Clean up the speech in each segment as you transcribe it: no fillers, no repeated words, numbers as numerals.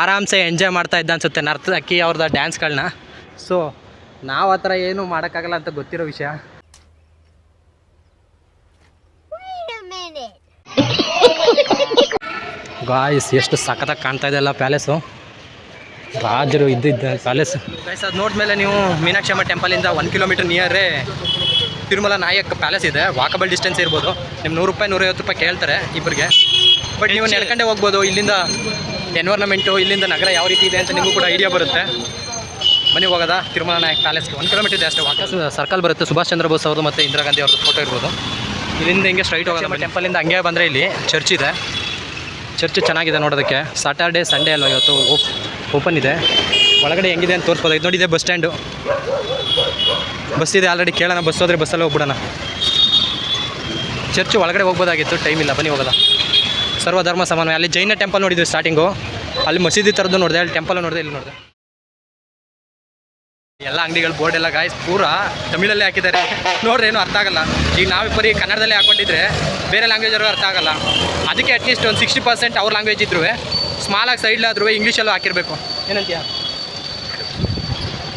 ಆರಾಮ್ಸೆ ಎಂಜಾಯ್ ಮಾಡ್ತಾ ಇದ್ದ ಅನ್ಸುತ್ತೆ ನರ್ತಕಿ ಅವ್ರದ್ದು ಡ್ಯಾನ್ಸ್ಗಳನ್ನ. ಸೊ ನಾವು ಆ ಥರ ಏನೂ ಮಾಡೋಕ್ಕಾಗಲ್ಲ ಅಂತ ಗೊತ್ತಿರೋ ವಿಷಯ. ಗಾಯ್ಸ್ ಎಷ್ಟು ಸಖತ್ತಾಗಿ ಕಾಣ್ತಾ ಇದೆಯಲ್ಲ ಪ್ಯಾಲೇಸು, ರಾಜರು ಇದ್ದಿದ್ದ ಪ್ಯಾಲೇಸ್. ಗೈಸ್ ಅದು ನೋಡಿದ್ಮೇಲೆ ನೀವು ಮೀನಾಕ್ಷಿ ಅಮ್ಮ ಟೆಂಪಲಿಂದ 1 ಕಿಲೋಮೀಟರ್ ನಿಯರೇ ತಿರುಮಲ ನಾಯಕ್ ಪ್ಯಾಲೇಸ್ ಇದೆ. ವಾಕಬಲ್ ಡಿಸ್ಟೆನ್ಸ್ ಇರ್ಬೋದು. ನಿಮ್ಮ 100 ರೂಪಾಯಿ 150 ರೂಪಾಯಿ ಕೇಳ್ತಾರೆ ಇಬ್ಬರಿಗೆ. ಬಟ್ ನೀವು ನಡ್ಕೊಂಡೇ ಹೋಗ್ಬೋದು. ಇಲ್ಲಿಂದ ಎನ್ವೈರ್ಮೆಂಟು, ಇಲ್ಲಿಂದ ನಗರ ಯಾವ ರೀತಿ ಇದೆ ಅಂತ ನಿಮಗೂ ಕೂಡ ಐಡಿಯಾ ಬರುತ್ತೆ. ಬನ್ನಿ ಹೋಗೋದಾ ತಿರುಮಲ ನಾಯಕ್ ಪ್ಯಾಲೇಸ್ಗೆ. 1 ಕಿಲೋಮೀಟರ್ ಇದೆ ಅಷ್ಟೇ. ವಾಕಸ್ ಸರ್ಕಲ್ ಬರುತ್ತೆ. ಸುಭಾಷ್ ಚಂದ್ರ ಬೋಸ್ ಅವ್ರದ್ದು ಮತ್ತು ಇಂದಿರಾ ಗಾಂಧಿ ಅವ್ರದ್ದು ಫೋಟೋ ಇರ್ಬೋದು. ಇಲ್ಲಿಂದ ಹಿಂಗೆ ಸ್ಟ್ರೈಟ್ ಹೋಗೋದು. ಟೆಂಪಲಿಂದ ಹಂಗೆ ಬಂದರೆ ಇಲ್ಲಿ ಚರ್ಚ್ ಇದೆ. ಚರ್ಚ್ ಚೆನ್ನಾಗಿದೆ ನೋಡೋದಕ್ಕೆ. ಸಾಟರ್ಡೆ ಸಂಡೇ ಅಲ್ವ ಇವತ್ತು ಓಪನ್ ಇದೆ. ಒಳಗಡೆ ಹೆಂಗಿದೆ ಅಂತ ತೋರಿಸ್ಬೋದು. ಇದು ನೋಡಿದೆ ಬಸ್ ಸ್ಟ್ಯಾಂಡು. ಬಸ್ ಇದೆ ಆಲ್ರೆಡಿ. ಕೇಳೋಣ, ಬಸ್ ಹೋದರೆ ಬಸ್ಸಲ್ಲಿ ಹೋಗ್ಬಿಡೋಣ. ಚರ್ಚ್ ಒಳಗಡೆ ಹೋಗ್ಬೋದಾಗಿತ್ತು, ಟೈಮ್ ಇಲ್ಲ. ಬನ್ನಿ ಹೋಗೋದ. ಸರ್ವಧರ್ಮ ಸಮಾನ. ಅಲ್ಲಿ ಜೈನ ಟೆಂಪಲ್ ನೋಡಿದ್ವಿ ಸ್ಟಾರ್ಟಿಂಗು. ಅಲ್ಲಿ ಮಸೀದಿ ಥರದ್ದು ನೋಡಿದೆ, ಅಲ್ಲಿ ಟೆಂಪಲ್ ನೋಡಿದೆ, ಇಲ್ಲಿ ನೋಡಿದೆ. ಎಲ್ಲ ಅಂಗಡಿಗಳು ಬೋರ್ಡ್ ಎಲ್ಲ ಗಾಯ್ಸ್ ಪೂರಾ ತಮಿಳಲ್ಲೇ ಹಾಕಿದ್ದಾರೆ. ನೋಡ್ರಿ ಏನೂ ಅರ್ಥ ಆಗಲ್ಲ. ಈಗ ನಾವು ಬರೀ ಕನ್ನಡದಲ್ಲೇ ಹಾಕೊಂಡಿದ್ರೆ ಬೇರೆ ಲ್ಯಾಂಗ್ವೇಜರು ಅರ್ಥ ಆಗಲ್ಲ. ಅದಕ್ಕೆ ಅಟ್ಲೀಸ್ಟ್ ಒಂದು 60% ಅವ್ರ ಲ್ಯಾಂಗ್ವೇಜ್ ಇದ್ರೂ ಸ್ಮಾಲಾಗಿ ಸೈಡ್ಲಾದ್ರೂ ಇಂಗ್ಲೀಷಲ್ಲೂ ಹಾಕಿರಬೇಕು. ಏನಂತೀಯ?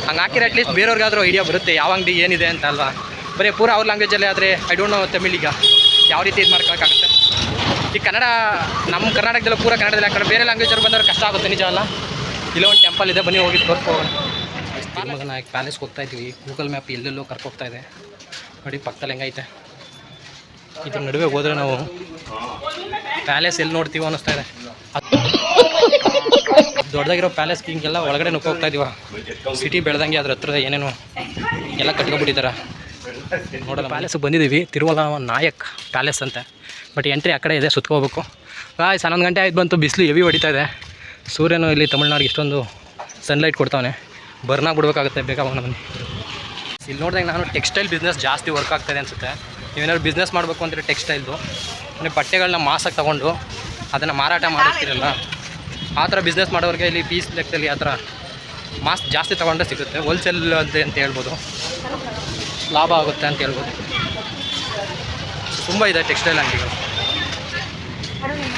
ಹಂಗೆ ಹಾಕಿರೋ ಅಟ್ಲೀಸ್ಟ್ ಬೇರೆಯವ್ರಿಗಾದ್ರೂ ಐಡಿಯಾ ಬರುತ್ತೆ ಯಾವ ಅಂಗಡಿ ಏನಿದೆ ಅಂತ ಅಲ್ವಾ. ಬರೀ ಪೂರ ಅವ್ರ ಲ್ಯಾಂಗ್ವೇಜಲ್ಲೇ ಆದರೆ ಐ ಡೋಂಟ್ ನೋ ತಮಿಳಿಗ ಯಾವ ರೀತಿ ಇದು ಮಾಡ್ಕೊಳಕ್ಕಾಗುತ್ತೆ. ಈ ಕನ್ನಡ ನಮ್ಮ ಕರ್ನಾಟಕದಲ್ಲೂ ಪೂರ ಕನ್ನಡದಲ್ಲಿ ಹಾಕೊಂಡು ಬೇರೆ ಲ್ಯಾಂಗ್ವೇಜರು ಬಂದವ್ರು ಕಷ್ಟ ಆಗುತ್ತೆ, ನಿಜ ಅಲ್ಲ. ಇಲ್ಲೊಂದು ಟೆಂಪಲ್ ಇದೆ, ಬನ್ನಿ ಹೋಗಿ ತೋರಿಸ್ಕೋಣ. ತಿರುಮಲ ನಾಯಕ್ ಪ್ಯಾಲೇಸ್ಗೆ ಹೋಗ್ತಾ ಇದ್ವಿ. ಗೂಗಲ್ ಮ್ಯಾಪ್ ಎಲ್ಲೆಲ್ಲೋ ಕರ್ಕೋಗ್ತಾ ಇದೆ. ನೋಡಿ ಪಕ್ಕದಲ್ಲಿ ಹೆಂಗೈತೆ. ಇದ್ರ ನಡುವೆ ಹೋದರೆ ನಾವು ಪ್ಯಾಲೇಸ್ ಎಲ್ಲಿ ನೋಡ್ತೀವೋ ಅನ್ನಿಸ್ತಾ ಇದೆ. ದೊಡ್ಡದಾಗಿರೋ ಪ್ಯಾಲೇಸ್ ಹಿಂಗೆಲ್ಲ ಒಳಗಡೆ ನುಗ್ಗೋಗ್ತಾ ಇದೀವ. ಸಿಟಿ ಬೆಳೆದಂಗೆ ಅದ್ರ ಹತ್ರ ಏನೇನು ಎಲ್ಲ ಕಟ್ಕೊಬಿಟ್ಟಿದ್ದಾರೆ. ನೋಡೋಣ. ಪ್ಯಾಲೇಸ್ಗೆ ಬಂದಿದ್ದೀವಿ. ತಿರುಮಲ ನಾಯಕ್ ಪ್ಯಾಲೇಸ್ ಅಂತ. ಬಟ್ ಎಂಟ್ರಿ ಆ ಕಡೆ ಇದೆ, ಸುತ್ಕೋಬೇಕು. 11 ಗಂಟೆ ಆಯ್ತು ಬಂತು. ಬಿಸಿಲು ಹೆವಿ ಹೊಡಿತಾ ಇದೆ. ಸೂರ್ಯನು ಇಲ್ಲಿ ತಮಿಳ್ನಾಡಿಗೆ ಇಷ್ಟೊಂದು ಸನ್ಲೈಟ್ ಕೊಡ್ತಾವನೆ. ಬರ್ನಾಗಿ ಬಿಡ್ಬೇಕಾಗುತ್ತೆ. ಬೇಗ ಹೋಗೋಣ ಬನ್ನಿ. ಇಲ್ಲಿ ನೋಡಿದಾಗ ನಾನು ಟೆಕ್ಸ್ಟೈಲ್ ಬಿಸ್ನೆಸ್ ಜಾಸ್ತಿ ವರ್ಕ್ ಆಗ್ತಾಯಿದೆ ಅನಿಸುತ್ತೆ. ನೀವೇನಾದ್ರು ಬಿಸ್ನೆಸ್ ಮಾಡಬೇಕು ಅಂದರೆ ಟೆಕ್ಸ್ಟೈಲ್ದು ಅಂದರೆ ಬಟ್ಟೆಗಳನ್ನ ಮಾಸಾಗಿ ತೊಗೊಂಡು ಅದನ್ನು ಮಾರಾಟ ಮಾಡಿರ್ತೀರಲ್ಲ, ಆ ಥರ ಬಿಸ್ನೆಸ್ ಮಾಡೋರಿಗೆ ಇಲ್ಲಿ ಪೀಸ್ ಲೆಕ್ಕದಲ್ಲಿ ಆ ಥರ ಮಾಸ್ ಜಾಸ್ತಿ ತೊಗೊಂಡ್ರೆ ಸಿಗುತ್ತೆ. ಹೋಲ್ಸೇಲ್ ಅಂತ ಹೇಳ್ಬೋದು, ಲಾಭ ಆಗುತ್ತೆ ಅಂತ ಹೇಳ್ಬೋದು. ತುಂಬ ಇದೆ ಟೆಕ್ಸ್ಟೈಲ್ ಅಂಗಡಿಗಳು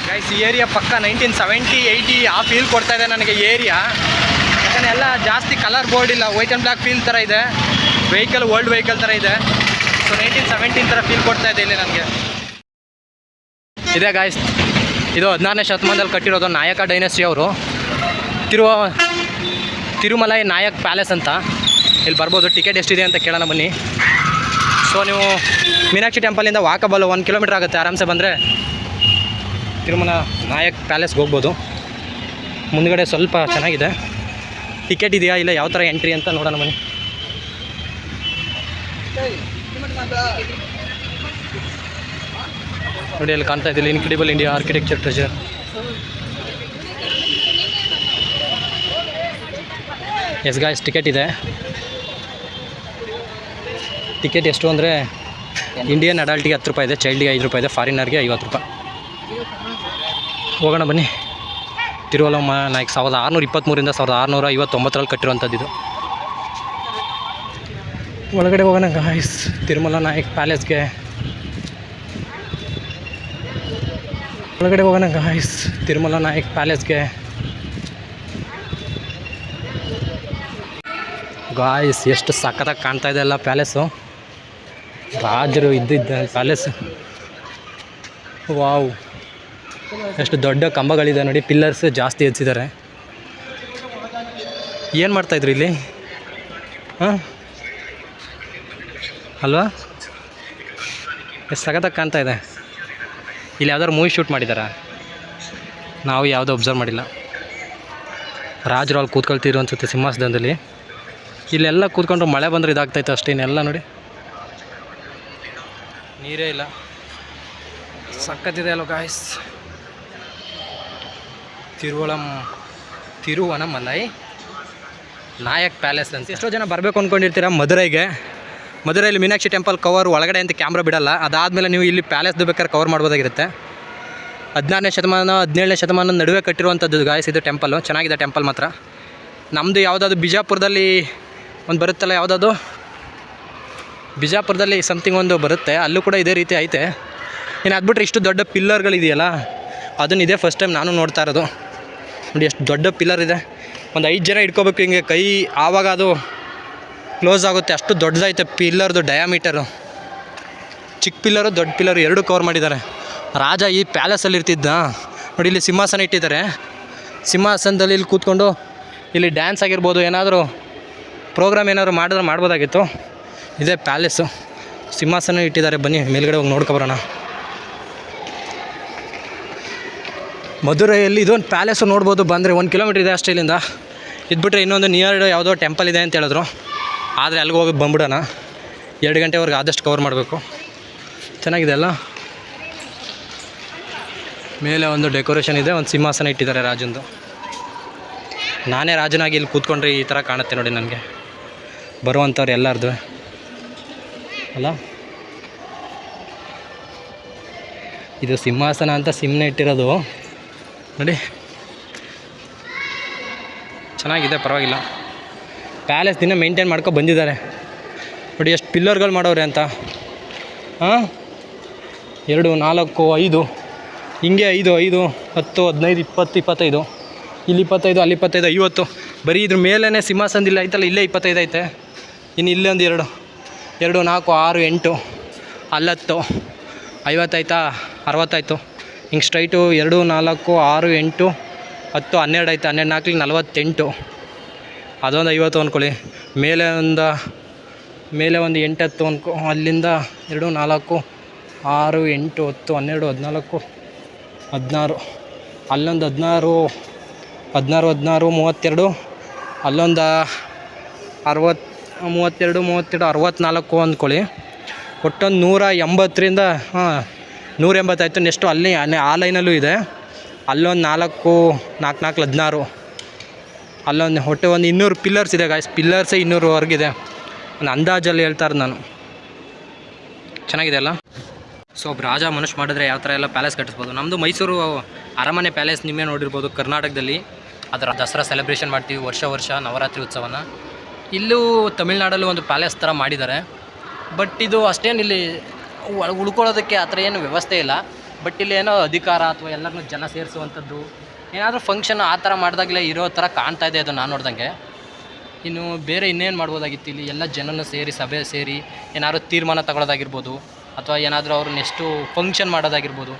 ಗೈಸ್. ಈ ಏರಿಯಾ ಪಕ್ಕ 1970, 80 ಆ ಫೀಲ್ ಕೊಡ್ತಾ ಇದೆ ನನಗೆ ಏರಿಯಾ. ಯಾಕಂದರೆ ಎಲ್ಲ ಜಾಸ್ತಿ ಕಲರ್ ಬೋರ್ಡ್ ಇಲ್ಲ, ವೈಟ್ ಆ್ಯಂಡ್ ಬ್ಲ್ಯಾಕ್ ಫೀಲ್ ಥರ ಇದೆ. ವೆಹಿಕಲ್ ಓಲ್ಡ್ ವೆಹಿಕಲ್ ಥರ ಇದೆ. ಸೊ 1970 ಥರ ಫೀಲ್ ಕೊಡ್ತಾ ಇದೆ ಇಲ್ಲಿ ನನಗೆ. ಇದೆ ಗಾಯ್ಸ್, ಇದು 16ನೇ ಶತಮಾನದಲ್ಲಿ ಕಟ್ಟಿರೋದು. ನಾಯಕ ಡೈನೆಸ್ಟಿ ಅವರು. ತಿರುಮಲೈ ನಾಯಕ್ ಪ್ಯಾಲೇಸ್ ಅಂತ. ಇಲ್ಲಿ ಬರ್ಬೋದು. ಟಿಕೆಟ್ ಎಷ್ಟಿದೆ ಅಂತ ಕೇಳೋಣ ಬನ್ನಿ. ಸೊ ನೀವು ಮೀನಾಕ್ಷಿ ಟೆಂಪಲಿಂದ ವಾಕಬಲ್ 1 ಕಿಲೋಮೀಟರ್ ಆಗುತ್ತೆ. ಆರಾಮ್ಸೆ ಬಂದರೆ ತಿರುಮಲ ನಾಯಕ್ ಪ್ಯಾಲೇಸ್ಗೆ ಹೋಗ್ಬೋದು. ಮುಂದುಗಡೆ ಸ್ವಲ್ಪ ಚೆನ್ನಾಗಿದೆ. ಟಿಕೆಟ್ ಇದೆಯಾ ಇಲ್ಲ ಯಾವ ಥರ ಎಂಟ್ರಿ ಅಂತ ನೋಡೋಣ ಬನ್ನಿ. ನೋಡಿ ಅಲ್ಲಿ ಕಾಣ್ತಾ ಇದ್ದಿಲ್ಲ, incredible India architecture treasure. Yes guys, ticket ಇದೆ. ಟಿಕೆಟ್ ಎಷ್ಟು ಅಂದರೆ ಇಂಡಿಯನ್ ಅಡಲ್ಟಿಗೆ 10 ರೂಪಾಯಿ ಇದೆ, ಚೈಲ್ಡಿಗೆ 5 ರೂಪಾಯಿ ಇದೆ, ಫಾರಿನರ್ಗೆ 50 ರೂಪಾಯಿ. ಹೋಗೋಣ ಬನ್ನಿ. ತಿರುಮಲ ನಾಯಕ್ 1623ರಿಂದ 1659ರಲ್ಲಿ ಕಟ್ಟಿರುವಂಥದ್ದು ಇದು. ಒಳಗಡೆ ಹೋಗೋಣ ಗಾಯ್ಸ್. ತಿರುಮಲ ನಾಯಕ್ ಪ್ಯಾಲೇಸ್ಗೆ ಒಳಗಡೆ ಹೋಗೋಣ ಗಾಯ್ಸ್. ತಿರುಮಲ ನಾಯಕ್ ಪ್ಯಾಲೇಸ್ಗೆ ಗಾಯ್ಸ್ ಎಷ್ಟು ಸಖತ್ತಾಗಿ ಕಾಣ್ತಾ ಇದೆ ಅಲ್ಲ ಪ್ಯಾಲೇಸು. ರಾಜರು ಇದ್ದಿದ್ದ ಪ್ಯಾಲೇಸ್. ವಾವ್, ಎಷ್ಟು ದೊಡ್ಡ ಕಂಬಗಳಿದೆ ನೋಡಿ. ಪಿಲ್ಲರ್ಸ್ ಜಾಸ್ತಿ ಹೆಚ್ಚಿದ್ದಾರೆ. ಏನು ಮಾಡ್ತಾಯಿದ್ರು ಇಲ್ಲಿ? ಹಾಂ ಅಲ್ವಾ? ಎಷ್ಟು ಸಖತ್ತಾಗಿ ಕಾಣ್ತಾ ಇದೆ. ಇಲ್ಲಿ ಯಾವ್ದಾದ್ರು ಮೂವಿ ಶೂಟ್ ಮಾಡಿದ್ದಾರಾ? ನಾವು ಯಾವುದೂ ಅಬ್ಸರ್ವ್ ಮಾಡಿಲ್ಲ. ರಾಜರು ಅಲ್ಲಿ ಕೂತ್ಕೊಳ್ತಿದ್ರು ಅನ್ಸುತ್ತೆ ಸಿಂಹಾಸನದಲ್ಲಿ. ಇಲ್ಲೆಲ್ಲ ಕೂತ್ಕೊಂಡ್ರು ಮಳೆ ಬಂದರೆ ಇದಾಗ್ತಾಯಿತ್ತು ಅಷ್ಟೇ. ಇನ್ನೆಲ್ಲ ನೋಡಿ ನೀರೇ ಇಲ್ಲ. ಸಖತ್ತಿದೆ ಅಲ್ವ ಗಾಯ್ಸ್. ತಿರುವನಮಲೈ ನಾಯಕ್ ಪ್ಯಾಲೇಸ್ ಅಂತ. ಎಷ್ಟೋ ಜನ ಬರಬೇಕು ಅಂದ್ಕೊಂಡಿರ್ತೀರ ಮಧುರೈಗೆ. ಮಧುರೈಲಿ ಮೀನಾಕ್ಷಿ ಟೆಂಪಲ್ ಕವರ್ ಒಳಗಡೆ ಅಂತ ಕ್ಯಾಮ್ರಾ ಬಿಡಲ್ಲ. ಅದಾದಮೇಲೆ ನೀವು ಇಲ್ಲಿ ಪ್ಯಾಲೇಸ್ದು ಬೇಕಾದ್ರೆ ಕವರ್ ಮಾಡ್ಬೋದಾಗಿರುತ್ತೆ. 16ನೇ ಶತಮಾನ 17ನೇ ಶತಮಾನದ ನಡುವೆ ಕಟ್ಟಿರುವಂಥದ್ದು ಗಾಯ್ಸ್ ಇದು ಟೆಂಪಲ್ಲು. ಚೆನ್ನಾಗಿದೆ ಟೆಂಪಲ್ ಮಾತ್ರ. ನಮ್ಮದು ಯಾವುದಾದ್ರು ಬಿಜಾಪುರದಲ್ಲಿ ಒಂದು ಬರುತ್ತಲ್ಲ, ಯಾವುದಾದ್ರು ಬಿಜಾಪುರದಲ್ಲಿ ಸಮಥಿಂಗ್ ಒಂದು ಬರುತ್ತೆ, ಅಲ್ಲೂ ಕೂಡ ಇದೇ ರೀತಿ ಐತೆ. ಇನ್ನು ಅದ್ಬಿಟ್ರೆ ಇಷ್ಟು ದೊಡ್ಡ ಪಿಲ್ಲರ್ಗಳಿದೆಯಲ್ಲ, ಅದನ್ನ ಇದೇ ಫಸ್ಟ್ ಟೈಮ್ ನಾನು ನೋಡ್ತಾ ಇರೋದು. ನೋಡಿ ಎಷ್ಟು ದೊಡ್ಡ ಪಿಲ್ಲರ್ ಇದೆ. ಒಂದು 5 ಜನ ಇಟ್ಕೋಬೇಕು ಹಿಂಗೆ ಕೈ, ಆವಾಗ ಅದು ಕ್ಲೋಸ್ ಆಗುತ್ತೆ. ಅಷ್ಟು ದೊಡ್ಡದೈತೆ ಪಿಲ್ಲರ್ದು ಡಯಾಮೀಟರು. ಚಿಕ್ಕ ಪಿಲ್ಲರು ದೊಡ್ಡ ಪಿಲ್ಲರು ಎರಡೂ ಕವರ್ ಮಾಡಿದ್ದಾರೆ. ರಾಜ ಈ ಪ್ಯಾಲೇಸಲ್ಲಿ ಇರ್ತಿದ್ದ. ನೋಡಿ ಇಲ್ಲಿ ಸಿಂಹಾಸನ ಇಟ್ಟಿದ್ದಾರೆ. ಸಿಂಹಾಸನದಲ್ಲಿ ಇಲ್ಲಿ ಕೂತ್ಕೊಂಡು ಇಲ್ಲಿ ಡ್ಯಾನ್ಸ್ ಆಗಿರ್ಬೋದು, ಏನಾದರೂ ಪ್ರೋಗ್ರಾಮ್ ಏನಾದರೂ ಮಾಡಿದ್ರೆ ಮಾಡ್ಬೋದಾಗಿತ್ತು. ಇದೇ ಪ್ಯಾಲೇಸು, ಸಿಂಹಾಸನ ಇಟ್ಟಿದ್ದಾರೆ. ಬನ್ನಿ ಮೇಲ್ಗಡೆ ಹೋಗಿ ನೋಡ್ಕೊಬರೋಣ. ಮಧುರೈಯಲ್ಲಿ ಇದೊಂದು ಪ್ಯಾಲೇಸು ನೋಡ್ಬೋದು. ಬಂದರೆ 1 ಕಿಲೋಮೀಟ್ರ್ ಇದೆ ಅಷ್ಟೇ ಇಲ್ಲಿಂದ. ಇದ್ಬಿಟ್ರೆ ಇನ್ನೊಂದು ನಿಯರ್ ಯಾವುದೋ ಟೆಂಪಲ್ ಇದೆ ಅಂತ ಹೇಳಿದ್ರು. ಆದರೆ ಅಲ್ಲಿಗೆ ಹೋಗಿ ಬಂದ್ಬಿಡೋಣ. 2 ಗಂಟೆವರೆಗೆ ಆದಷ್ಟು ಕವರ್ ಮಾಡಬೇಕು. ಚೆನ್ನಾಗಿದೆ ಅಲ್ಲ. ಮೇಲೆ ಒಂದು ಡೆಕೋರೇಷನ್ ಇದೆ, ಒಂದು ಸಿಂಹಾಸನ ಇಟ್ಟಿದ್ದಾರೆ ರಾಜಂದು. ನಾನೇ ರಾಜನಾಗಿ ಇಲ್ಲಿ ಕೂತ್ಕೊಂಡ್ರೆ ಈ ಥರ ಕಾಣುತ್ತೆ ನೋಡಿ ನನಗೆ, ಬರುವಂಥವ್ರು ಎಲ್ಲರದು ಅಲ್ಲ. ಇದು ಸಿಂಹಾಸನ ಅಂತ ಸುಮ್ಮನೆ ಇಟ್ಟಿರೋದು ನೋಡಿ. ಚೆನ್ನಾಗಿದೆ, ಪರವಾಗಿಲ್ಲ. ಪ್ಯಾಲೇಸ್ ದಿನ ಮೇಂಟೈನ್ ಮಾಡ್ಕೊಂಡು ಬಂದಿದ್ದಾರೆ ನೋಡಿ. ಎಷ್ಟು ಪಿಲ್ಲರ್ಗಳು ಮಾಡವ್ರೆ ಅಂತ. 2, 4, 5 ಹಿಂಗೆ 5, 10, 15, 20, 25. ಇಲ್ಲಿ 25, ಅಲ್ಲಿ 25, 50. ಬರೀ ಇದ್ರ ಮೇಲೇ ಸಿಂಹಾಸನದಿಲ್ಲ ಐತಲ್ಲ, ಇಲ್ಲೇ 25 ಐತೆ. ಇನ್ನು ಇಲ್ಲೇ ಒಂದು 2, 4, 6, 8, 10, 50 ಆಯ್ತಾ, 60 ಆಯಿತು. ಹಿಂಗೆ ಸ್ಟ್ರೈಟು 2, 4, 6, 8, 10, 12 ಆಯ್ತು. 12, 4, 48. ಅದೊಂದು 50 ಅಂದ್ಕೊಳ್ಳಿ. ಮೇಲೆ ಒಂದು 8, 10 ಅಂದ್ಕೊ. ಅಲ್ಲಿಂದ 2, 4, 6, 8, 10, 12, 14, 16. ಅಲ್ಲೊಂದು 16, 32. ಅಲ್ಲೊಂದು 60, 32, 64 ಅಂದ್ಕೊಳ್ಳಿ. ಒಟ್ಟೊಂದು 180ರಿಂದ 180 ಆಯಿತು. ನೆಕ್ಸ್ಟು ಅಲ್ಲಿ ಆ ಲೈನಲ್ಲೂ ಇದೆ. ಅಲ್ಲೊಂದು 4, 16. ಅಲ್ಲೊಂದು ಹೊಟ್ಟೆ ಒಂದು 200 ಪಿಲ್ಲರ್ಸ್ ಇದೆ ಗಾಯ್ಸ್. ಪಿಲ್ಲರ್ಸೇ 200ವರೆಗಿದೆ. ಒಂದು ಅಂದಾಜಲ್ಲಿ ಹೇಳ್ತಾರೆ ನಾನು. ಚೆನ್ನಾಗಿದೆ ಅಲ್ಲ. ಸೊ ರಾಜ ಮನುಷ್ಯ ಮಾಡಿದ್ರೆ ಯಾವ ಥರ ಎಲ್ಲ ಪ್ಯಾಲೇಸ್ ಕಟ್ಟಿಸ್ಬೋದು. ನಮ್ಮದು ಮೈಸೂರು ಅರಮನೆ ಪ್ಯಾಲೇಸ್ ನಿಮ್ಮೇ ನೋಡಿರ್ಬೋದು ಕರ್ನಾಟಕದಲ್ಲಿ. ಅದರ ದಸರಾ ಸೆಲೆಬ್ರೇಷನ್ ಮಾಡ್ತೀವಿ ವರ್ಷ ನವರಾತ್ರಿ ಉತ್ಸವನ. ಇಲ್ಲೂ ತಮಿಳ್ನಾಡಲ್ಲೂ ಒಂದು ಪ್ಯಾಲೇಸ್ ಥರ ಮಾಡಿದ್ದಾರೆ. ಬಟ್ ಇದು ಅಷ್ಟೇನು ಇಲ್ಲಿ ಉಳ್ಕೊಳ್ಳೋದಕ್ಕೆ ಆ ಥರ ಏನು ವ್ಯವಸ್ಥೆ ಇಲ್ಲ. ಬಟ್ ಇಲ್ಲಿ ಏನೋ ಅಧಿಕಾರ ಅಥವಾ ಎಲ್ಲರನ್ನೂ ಜನ ಸೇರಿಸುವಂಥದ್ದು ಏನಾದರೂ ಫಂಕ್ಷನ್ ಆ ಥರ ಮಾಡಿದಾಗಲೇ ಇರೋ ಥರ ಕಾಣ್ತಾ ಇದೆ ಅದು ನಾನು ನೋಡ್ದಂಗೆ. ಇನ್ನು ಬೇರೆ ಇನ್ನೇನು ಮಾಡ್ಬೋದಾಗಿತ್ತು. ಇಲ್ಲಿ ಎಲ್ಲ ಜನನ ಸೇರಿ, ಸಭೆ ಸೇರಿ ಏನಾದರೂ ತೀರ್ಮಾನ ತಗೊಳ್ಳೋದಾಗಿರ್ಬೋದು, ಅಥವಾ ಏನಾದರೂ ಅವ್ರು ನೆಕ್ಸ್ಟು ಫಂಕ್ಷನ್ ಮಾಡೋದಾಗಿರ್ಬೋದು,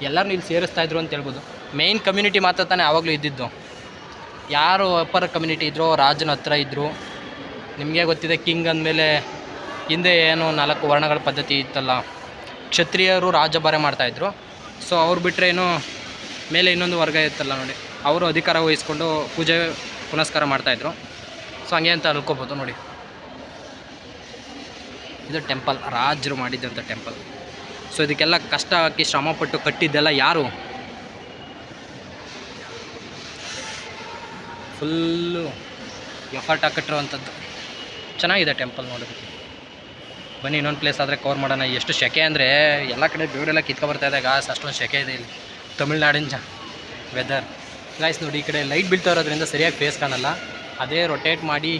ಎಲ್ಲರನ್ನೂ ಇಲ್ಲಿ ಸೇರಿಸ್ತಾಯಿದ್ರು ಅಂತ ಹೇಳ್ಬೋದು. ಮೇಯ್ನ್ ಕಮ್ಯುನಿಟಿ ಮಾತ್ರ ತಾನೇ ಆವಾಗಲೂ ಇದ್ದಿದ್ದು. ಯಾರು ಅಪ್ಪರ್ ಕಮ್ಯುನಿಟಿ ಇದ್ರೋ ರಾಜನ ಹತ್ರ ಇದ್ದರು. ನಿಮಗೆ ಗೊತ್ತಿದೆ, ಕಿಂಗ್ ಅಂದಮೇಲೆ ಹಿಂದೆ ಏನು 4 ವರ್ಣಗಳ ಪದ್ಧತಿ ಇತ್ತಲ್ಲ, ಕ್ಷತ್ರಿಯರು ರಾಜಭಾರ ಮಾಡ್ತಾಯಿದ್ರು. ಸೊ ಅವ್ರು ಬಿಟ್ಟರೆ ಏನು ಮೇಲೆ ಇನ್ನೊಂದು ವರ್ಗ ಇತ್ತಲ್ಲ ನೋಡಿ, ಅವರು ಅಧಿಕಾರ ವಹಿಸ್ಕೊಂಡು ಪೂಜೆ ಪುನಸ್ಕಾರ ಮಾಡ್ತಾಯಿದ್ರು. ಸೊ ಹಂಗೆ ಅಂತ ಅನ್ಕೋಬೋದು ನೋಡಿ. ಇದು ಟೆಂಪಲ್, ರಾಜರು ಮಾಡಿದ್ದಂಥ ಟೆಂಪಲ್. ಸೊ ಇದಕ್ಕೆಲ್ಲ ಕಷ್ಟ ಹಾಕಿ ಶ್ರಮಪಟ್ಟು ಕಟ್ಟಿದ್ದೆಲ್ಲ ಯಾರು? ಫುಲ್ಲು ಎಫರ್ಟ್ ಹಾಕಿಟ್ಟಿರುವಂಥದ್ದು. ಚೆನ್ನಾಗಿದೆ ಟೆಂಪಲ್ ನೋಡೋದಕ್ಕೆ. ಬನ್ನಿ ಇನ್ನೊಂದು ಪ್ಲೇಸ್ ಆದರೆ ಕವರ್ ಮಾಡೋಣ. ಎಷ್ಟು ಸೆಕೆ ಅಂದರೆ ಎಲ್ಲ ಕಡೆ ಬೇರೆಲ್ಲ ಕಿತ್ಕೊಬರ್ತಾಯಿದೆ ಗಾಯ್ಸ್. ಅಷ್ಟೊಂದು ಸೆಕೆ ಇದೆ ಇಲ್ಲಿ ತಮಿಳ್ನಾಡಿನ ವೆದರ್ ಗಾಯ್ಸ್. ನೋಡಿ ಈ ಕಡೆ ಲೈಟ್ ಬೀಳ್ತಾ ಇರೋದ್ರಿಂದ ಸರಿಯಾಗಿ ಫೇಸ್ ಕಾಣಲ್ಲ. ಅದೇ ರೊಟೇಟ್ ಮಾಡಿ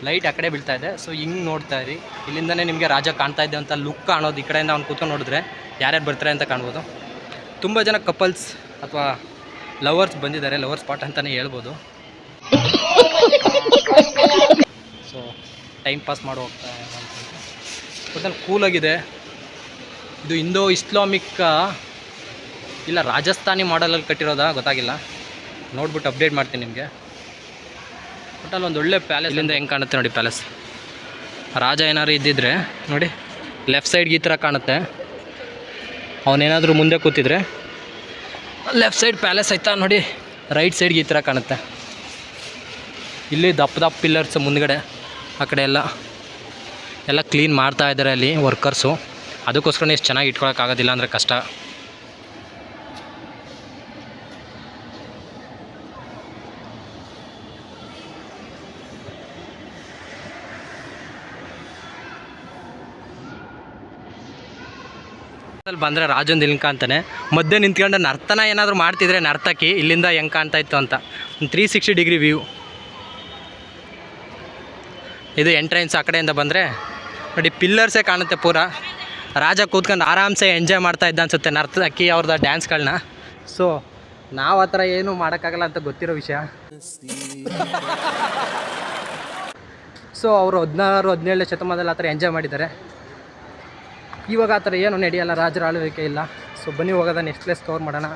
ಲೈಟ್ ಆ ಕಡೆ ಬೀಳ್ತಾ ಇದೆ. ಸೊ ಹಿಂಗೆ ನೋಡ್ತಾ ಇರಿ. ಇಲ್ಲಿಂದನೇ ನಿಮಗೆ ರಾಜ ಕಾಣ್ತಾ ಇದೆ ಅಂತ ಲುಕ್ ಕಾಣೋದು. ಈ ಕಡೆಯಿಂದ ಅವ್ನು ಕೂತ್ಕೊಂಡು ನೋಡಿದ್ರೆ ಯಾರ್ಯಾರು ಬರ್ತಾರೆ ಅಂತ ಕಾಣ್ಬೋದು. ತುಂಬ ಜನ ಕಪಲ್ಸ್ ಅಥವಾ ಲವರ್ಸ್ ಬಂದಿದ್ದಾರೆ. ಲವರ್ ಸ್ಪಾಟ್ ಅಂತಲೇ ಹೇಳ್ಬೋದು. ಸೊ ಟೈಮ್ ಪಾಸ್ ಮಾಡಿ ಹೋಗ್ತಾ ಒಟ್ಟಲ್ಲಿ ಕೂಲಾಗಿದೆ. ಇದು ಇಂಡೋ ಇಸ್ಲಾಮಿಕ್ ಇಲ್ಲ ರಾಜಸ್ಥಾನಿ ಮಾಡಲಲ್ಲಿ ಕಟ್ಟಿರೋದಾ ಗೊತ್ತಾಗಿಲ್ಲ. ನೋಡ್ಬಿಟ್ಟು ಅಪ್ಡೇಟ್ ಮಾಡ್ತೀನಿ ನಿಮಗೆ. ಒಟ್ಟಲ್ಲಿ ಒಂದು ಒಳ್ಳೆ ಪ್ಯಾಲೇಸ್. ಇಲ್ಲಿಂದ ಹೆಂಗೆ ಕಾಣುತ್ತೆ ನೋಡಿ ಪ್ಯಾಲೇಸ್. ರಾಜ ಏನಾದ್ರು ಇದ್ದಿದ್ರೆ ನೋಡಿ, ಲೆಫ್ಟ್ ಸೈಡ್ಗೆ ಈ ಥರ ಕಾಣುತ್ತೆ. ಅವನೇನಾದರೂ ಮುಂದೆ ಕೂತಿದ್ರೆ ಲೆಫ್ಟ್ ಸೈಡ್ ಪ್ಯಾಲೇಸ್ ಆಯ್ತಾ ನೋಡಿ, ರೈಟ್ ಸೈಡ್ಗೆ ಈ ಥರ ಕಾಣುತ್ತೆ. ಇಲ್ಲಿ ದಪ್ಪ ಪಿಲ್ಲರ್ಸ್ ಮುಂದ್ಗಡೆ, ಆ ಕಡೆ ಎಲ್ಲ ಕ್ಲೀನ್ ಮಾಡ್ತಾ ಇದ್ದಾರೆ ಅಲ್ಲಿ ವರ್ಕರ್ಸು. ಅದಕ್ಕೋಸ್ಕರ ಎಷ್ಟು ಚೆನ್ನಾಗಿ ಇಟ್ಕೊಳಕ್ಕಾಗೋದಿಲ್ಲ ಅಂದರೆ ಕಷ್ಟ. ಬಂದರೆ ರಾಜೊಂದು ಇಲ್ಲಿ ಕಾಣ್ತಾನೆ. ಮಧ್ಯೆ ನಿಂತ್ಕೊಂಡು ನರ್ತನ ಏನಾದರೂ ಮಾಡ್ತಿದ್ರೆ ನರ್ತಕಿ ಇಲ್ಲಿಂದ ಹೆಂಗೆ ಕಾಣ್ತಾ ಇತ್ತು ಅಂತ. ಒಂದು 360 ಡಿಗ್ರಿ ವ್ಯೂ. ಇದು ಎಂಟ್ರೆನ್ಸ್. ಆ ಕಡೆಯಿಂದ ಬಂದರೆ ನೋಡಿ ಪಿಲ್ಲರ್ಸೇ ಕಾಣುತ್ತೆ ಪೂರ. ರಾಜ ಕೂತ್ಕೊಂಡು ಆರಾಮ್ಸೆ ಎಂಜಾಯ್ ಮಾಡ್ತಾ ಇದ್ದ ಅನಿಸುತ್ತೆ ನರ್ತಕಿ ಅವ್ರದ್ದು ಡ್ಯಾನ್ಸ್ಗಳನ್ನ. ಸೊ ನಾವು ಆ ಥರ ಏನೂ ಮಾಡೋಕ್ಕಾಗಲ್ಲ ಅಂತ ಗೊತ್ತಿರೋ ವಿಷಯ. ಸೊ ಅವರು 16-17 ಶತಮಾನದಲ್ಲಿ ಆ ಥರ ಎಂಜಾಯ್ ಮಾಡಿದ್ದಾರೆ. ಇವಾಗ ಆ ಥರ ಏನು ನಡೆಯಲ್ಲ, ರಾಜರ ಆಳ್ವಿಕೆ ಇಲ್ಲ. ಸೊ ಬನ್ನಿ ಹೋಗೋದ ನೆಕ್ಸ್ಟ್ ಪ್ಲೇಸ್ ಕವರ್ ಮಾಡೋಣ.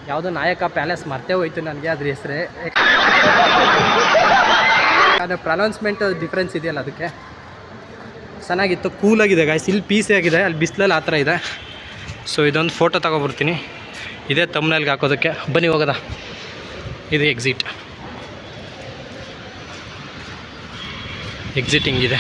ಯಾವುದೋ ನಾಯಕ ಪ್ಯಾಲೇಸ್ ಮರ್ತೇ ಹೋಯ್ತು ನನಗೆ ಅದ್ರ ಹೆಸರೇ. ಅದು ಪ್ರನೌನ್ಸ್ಮೆಂಟ್ ಡಿಫ್ರೆನ್ಸ್ ಇದೆಯಲ್ಲ, ಅದಕ್ಕೆ ಚೆನ್ನಾಗಿತ್ತು, ಕೂಲಾಗಿದೆ ಗಾಯ್ಸ್. ಇಲ್ಲಿ ಪೀಸಿ ಆಗಿದೆ, ಅಲ್ಲಿ ಬಿಸಿಲಲ್ಲಿ ಆ ಥರ ಇದೆ. ಸೊ ಇದೊಂದು ಫೋಟೋ ತಗೊಬರ್ತೀನಿ, ಇದೇ ತಮ್ನೈಲ್ಗೆ ಹಾಕೋದಕ್ಕೆ. ಬನ್ನಿ ಹೋಗೋದ. ಇದು ಎಕ್ಸಿಟ್ ಹಿಂಗಿದೆ.